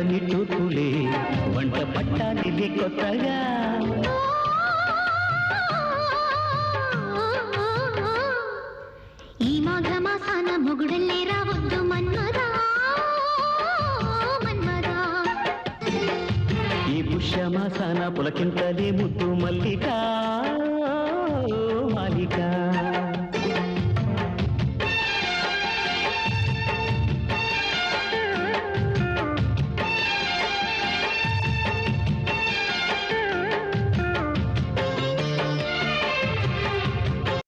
నిట్టూర్పులే వంట పట్టాలిది కొత్తగా ఈ మాఘమాసాన మొగుడల్లే రావద్దు మన్మదా మన్మదా ఈ పుష్యమాసాన పులకింతలే ముద్దు మల్లిక మాలిక